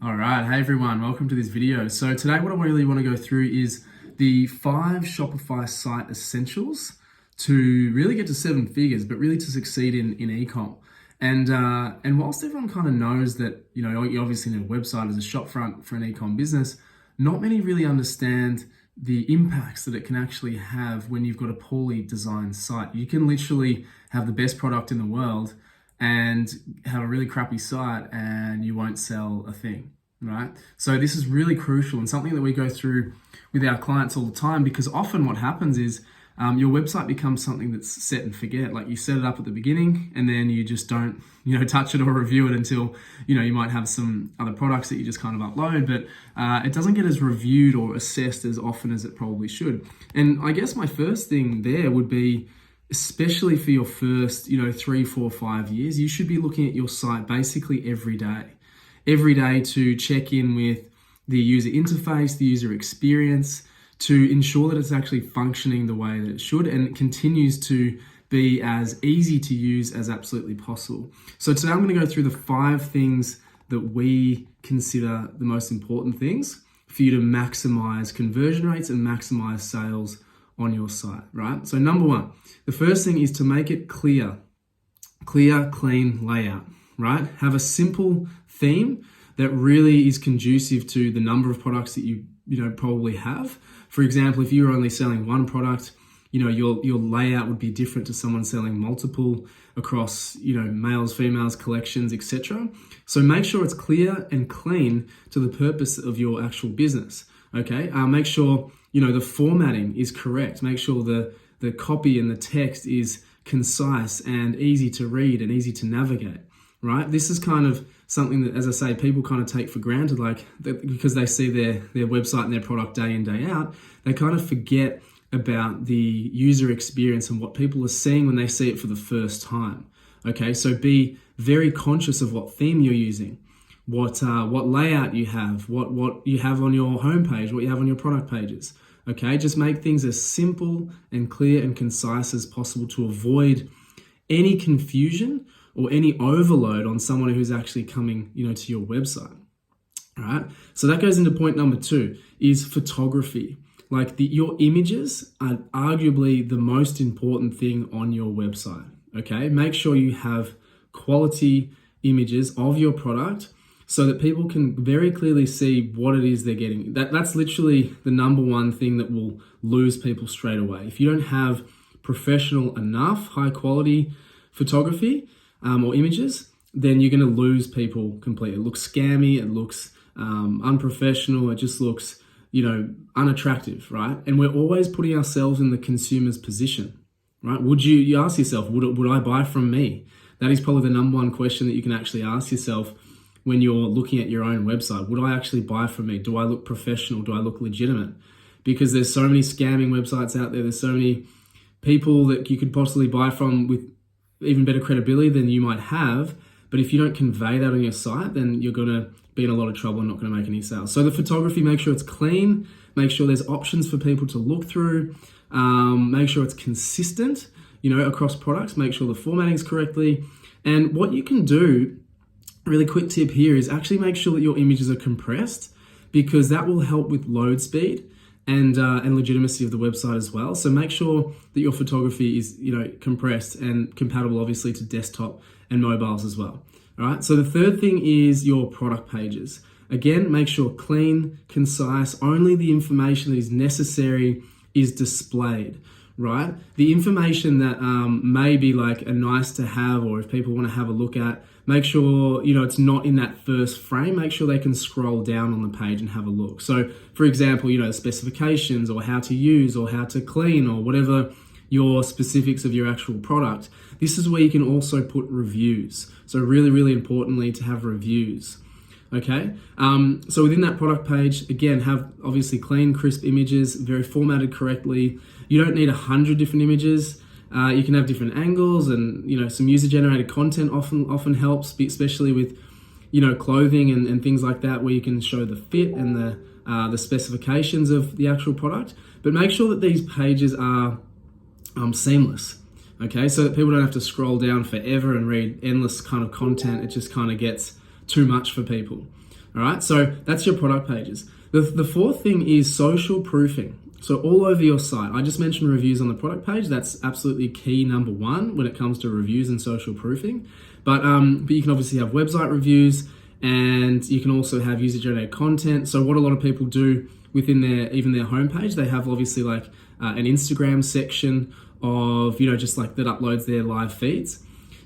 All right, hey everyone, welcome to this video. So today what I really want to go through is the 5 Shopify site essentials to really get to 7 figures, but really to succeed in Ecom. And whilst everyone kind of knows that, you obviously need a website as a shop front for an Ecom business, not many really understand the impacts that it can actually have when you've got a poorly designed site. You can literally have the best product in the world and have a really crappy site and you won't sell a thing, right? So this is really crucial and something that we go through with our clients all the time, because often what happens is your website becomes something that's set and forget. Like you set it up at the beginning and then you just don't, touch it or review it until, you might have some other products that you just kind of upload, but it doesn't get as reviewed or assessed as often as it probably should. And I guess my first thing there would be, especially for your first, 3, 4, 5 years, you should be looking at your site basically every day to check in with the user interface, the user experience, to ensure that it's actually functioning the way that it should and it continues to be as easy to use as absolutely possible. So today I'm going to go through the 5 things that we consider the most important things for you to maximize conversion rates and maximize sales on your site, right? So number 1, the first thing is to make it clear, clean layout, right? Have a simple theme that really is conducive to the number of products that you probably have. For example, if you're only selling one product, your layout would be different to someone selling multiple across, males, females, collections, etc. So make sure it's clear and clean to the purpose of your actual business. Okay, make sure the formatting is correct. Make sure the copy and the text is concise and easy to read and easy to navigate. Right, this is kind of something that, as I say, people kind of take for granted, because they see their website and their product day in, day out. They kind of forget about the user experience and what people are seeing when they see it for the first time. Okay, so be very conscious of what theme you're using, what layout you have, what you have on your homepage, what you have on your product pages. Okay, just make things as simple and clear and concise as possible to avoid any confusion or any overload on someone who's actually coming, to your website. All right. So that goes into point number 2 is photography. Your images are arguably the most important thing on your website. Okay. Make sure you have quality images of your product so that people can very clearly see what it is they're getting. That's literally the number 1 thing that will lose people straight away. If you don't have professional enough, high quality photography, or images, then you're going to lose people completely. It looks scammy, it looks unprofessional, it just looks, unattractive, right? And we're always putting ourselves in the consumer's position, right? You ask yourself, would I buy from me? That is probably the number 1 question that you can actually ask yourself when you're looking at your own website. Would I actually buy from me? Do I look professional? Do I look legitimate? Because there's so many scamming websites out there. There's so many people that you could possibly buy from with even better credibility than you might have. But if you don't convey that on your site, then you're going to be in a lot of trouble and not going to make any sales. So the photography, make sure it's clean, make sure there's options for people to look through, make sure it's consistent, across products, make sure the formatting's correctly. And what you can do, really quick tip here, is actually make sure that your images are compressed, because that will help with load speed and legitimacy of the website as well. So make sure that your photography is, compressed and compatible, obviously, to desktop and mobiles as well. All right. So the third thing is your product pages. Again, make sure clean, concise, only the information that is necessary is displayed. Right. The information that may be like a nice to have, or if people want to have a look at, make sure, it's not in that first frame. Make sure they can scroll down on the page and have a look. So for example, specifications or how to use or how to clean or whatever your specifics of your actual product. This is where you can also put reviews. So really, really importantly to have reviews. Okay. So within that product page, again, have obviously clean, crisp images, very formatted correctly. You don't need 100 different images. You can have different angles, and some user-generated content often helps, especially with clothing and things like that, where you can show the fit and the specifications of the actual product. But make sure that these pages are seamless. Okay, so that people don't have to scroll down forever and read endless kind of content. It just kind of gets too much for people. All right, so that's your product pages. The fourth thing is social proofing. So all over your site, I just mentioned reviews on the product page. That's absolutely key number one when it comes to reviews and social proofing. But you can obviously have website reviews, and you can also have user-generated content. So what a lot of people do within even their homepage, they have obviously like an Instagram section of, just like that uploads their live feeds.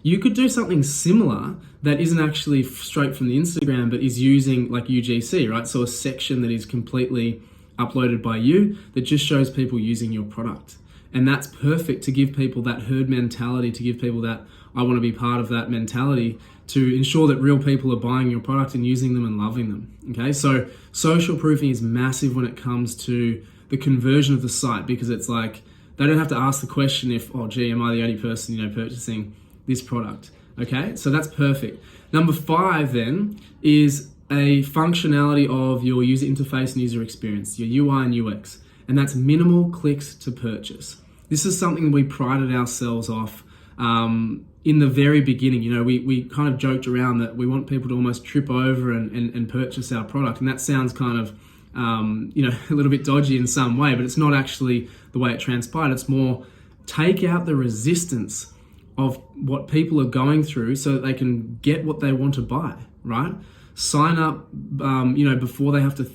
You could do something similar that isn't actually straight from the Instagram, but is using like UGC, right? So a section that is completely uploaded by you that just shows people using your product. And that's perfect to give people that herd mentality, to give people that I want to be part of that mentality, to ensure that real people are buying your product and using them and loving them. Okay, so social proofing is massive when it comes to the conversion of the site, because it's like they don't have to ask the question if, oh gee, am I the only person purchasing this product? Okay, so that's perfect. Number 5 then is a functionality of your user interface and user experience, your UI and UX, and that's minimal clicks to purchase. This is something we prided ourselves off in the very beginning. We kind of joked around that we want people to almost trip over and purchase our product, and that sounds kind of a little bit dodgy in some way, but it's not actually the way it transpired. It's more take out the resistance of what people are going through so that they can get what they want to buy, right? Sign up, before they have to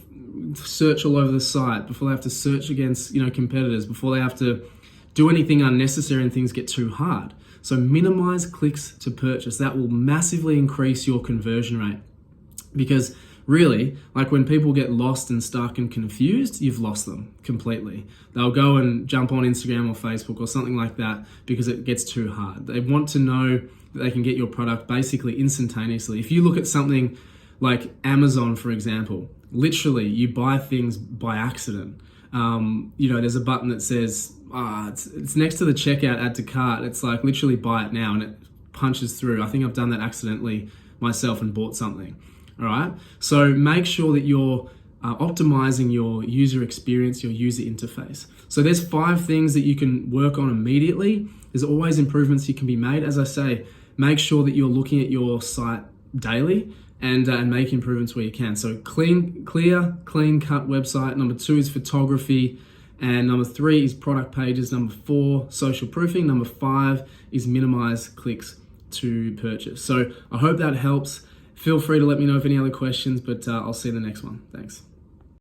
search all over the site, before they have to search against, competitors, before they have to do anything unnecessary and things get too hard. So minimize clicks to purchase. That will massively increase your conversion rate, because really, like when people get lost and stuck and confused, you've lost them completely. They'll go and jump on Instagram or Facebook or something like that because it gets too hard. They want to know that they can get your product basically instantaneously. If you look at something like Amazon, for example, literally you buy things by accident. There's a button that says, it's next to the checkout, add to cart. It's like literally buy it now, and it punches through. I think I've done that accidentally myself and bought something. All right. So make sure that you're optimizing your user experience, your user interface. So there's 5 things that you can work on immediately. There's always improvements you can be made. As I say, make sure that you're looking at your site daily and make improvements where you can. So clean cut website. Number 2 is photography. And number 3 is product pages. Number 4, social proofing. Number 5 is minimize clicks to purchase. So I hope that helps. Feel free to let me know if any other questions, but I'll see you in the next one. Thanks.